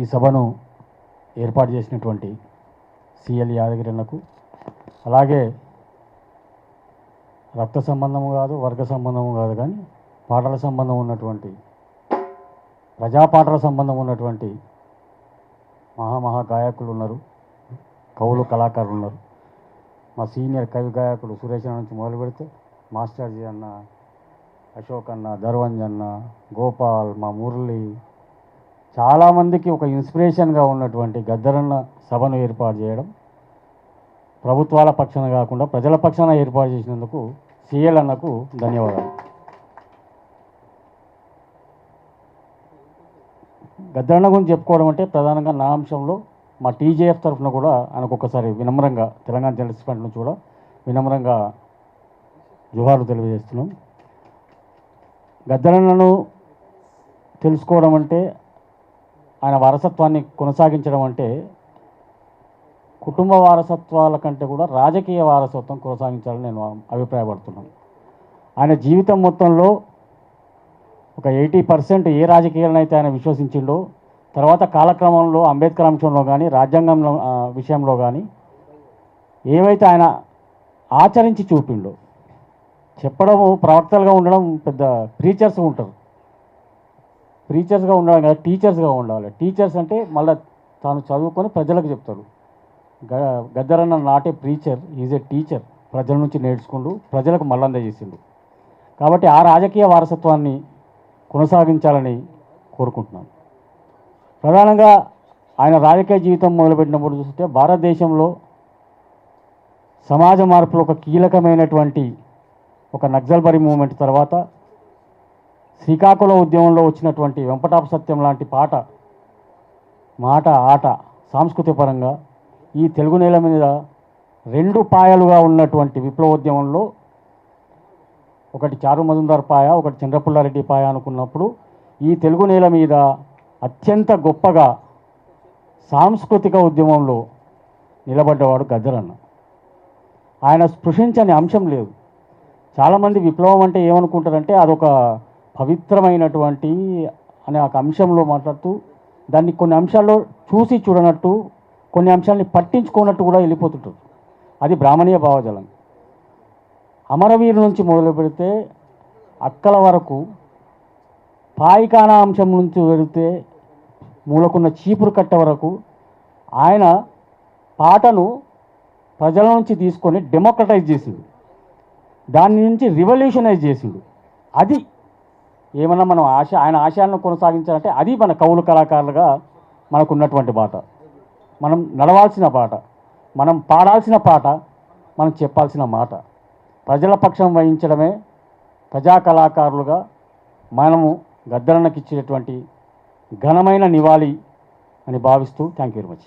ఈ సభను ఏర్పాటు చేసినటువంటి సిఎల్ యాదగిరి అన్నకు, అలాగే రక్త సంబంధము కాదు, వర్గ సంబంధము కాదు, కానీ పాటల సంబంధం ఉన్నటువంటి, ప్రజాపాటల సంబంధం ఉన్నటువంటి మహా గాయకులు ఉన్నారు, కవులు కళాకారులు ఉన్నారు. మా సీనియర్ కవి గాయకుడు సురేష్ అన్న నుంచి మొదలు పెడితే మాస్టర్జీ అన్న, అశోక్ అన్న, ధర్వంజ్ అన్న, గోపాల్, మా మురళి, చాలామందికి ఒక ఇన్స్పిరేషన్గా ఉన్నటువంటి గద్దరన్న సభను ఏర్పాటు చేయడం, ప్రభుత్వాల పక్షాన కాకుండా ప్రజల పక్షాన ఏర్పాటు చేసినందుకు సిఎల్ అన్నకు ధన్యవాదాలు. గద్దరన్న గురించి చెప్పుకోవడం అంటే ప్రధానంగా నా అంశంలో మా టీజేఎఫ్ తరఫున కూడా ఆయనకు ఒకసారి వినమ్రంగా, తెలంగాణ జర్నలిస్ట్ ఫ్రంట్ నుంచి కూడా వినమ్రంగా జోహార్లు తెలియజేస్తున్నాం. గద్దరన్నను తెలుసుకోవడం అంటే, ఆయన వారసత్వాన్ని కొనసాగించడం అంటే, కుటుంబ వారసత్వాల కంటే కూడా రాజకీయ వారసత్వం కొనసాగించాలని నేను అభిప్రాయపడుతున్నాను. ఆయన జీవితం మొత్తంలో ఒక 80% ఏ రాజకీయాలను అయితే ఆయన విశ్వసించిండో, తర్వాత కాలక్రమంలో అంబేద్కర్ అంశంలో కానీ, రాజ్యాంగంలో విషయంలో కానీ ఏవైతే ఆయన ఆచరించి చూపిండో, చెప్పడము ప్రవక్తలుగా ఉండడం పెద్ద ప్రీచర్స్గా ఉంటారు. ప్రీచర్స్గా ఉండడం కదా, టీచర్స్గా ఉండాలి. టీచర్స్ అంటే మళ్ళీ తాను చదువుకొని ప్రజలకు చెప్తారు. గద్దరన్న not a preacher, is a teacher. ప్రజల నుంచి నేర్చుకుంటూ ప్రజలకు మళ్ళీ అందజేసిండు. కాబట్టి ఆ రాజకీయ వారసత్వాన్ని కొనసాగించాలని కోరుకుంటున్నాను. ప్రధానంగా ఆయన రాజకీయ జీవితం మొదలుపెట్టినప్పుడు చూస్తే భారతదేశంలో సమాజ మార్పులో ఒక కీలకమైనటువంటి ఒక నక్సల్బరీ మూవ్మెంట్ తర్వాత శ్రీకాకుళం ఉద్యమంలో వచ్చినటువంటి వెంపటాపు సత్యం లాంటి పాట, మాట, ఆట సాంస్కృతిక పరంగా ఈ తెలుగు నేల మీద రెండు పాయలుగా ఉన్నటువంటి విప్లవోద్యమంలో, ఒకటి చారు మజుందార్ పాయ, ఒకటి చంద్రపుల్లారెడ్డి పాయ అనుకున్నప్పుడు, ఈ తెలుగు నేల మీద అత్యంత గొప్పగా సాంస్కృతిక ఉద్యమంలో నిలబడ్డవాడు గద్దరన్న. ఆయన స్పృశించని అంశం లేదు. చాలామంది విప్లవం అంటే ఏమనుకుంటారంటే అదొక పవిత్రమైనటువంటి అనే ఒక అంశంలో మాట్లాడుతూ దాన్ని కొన్ని అంశాల్లో చూసి చూడనట్టు, కొన్ని అంశాలని పట్టించుకోనట్టు కూడా వెళ్ళిపోతుంటారు. అది బ్రాహ్మణీయ భావజాలం. అమరవీరు నుంచి మొదలు పెడితే అక్కల వరకు, పాయికానా అంశం నుంచి వెళితే మూలకున్న చీపురు కట్ట వరకు ఆయన పాటను ప్రజల నుంచి తీసుకొని డెమోక్రటైజ్ చేసిండు, దాని నుంచి రివల్యూషనైజ్ చేసిండు. అది ఏమన్నా మనం ఆయన ఆశయాలను కొనసాగించాలంటే అది మన కవులు కళాకారులుగా మనకున్నటువంటి బాట, మనం నడవాల్సిన బాట, మనం పాడాల్సిన పాట, మనం చెప్పాల్సిన మాట. ప్రజల పక్షం వహించడమే ప్రజా కళాకారులుగా మనము గద్దరన్నకి ఇచ్చేటువంటి ఘనమైన నివాళి అని భావిస్తూ థ్యాంక్ యూ వెరీ మచ్.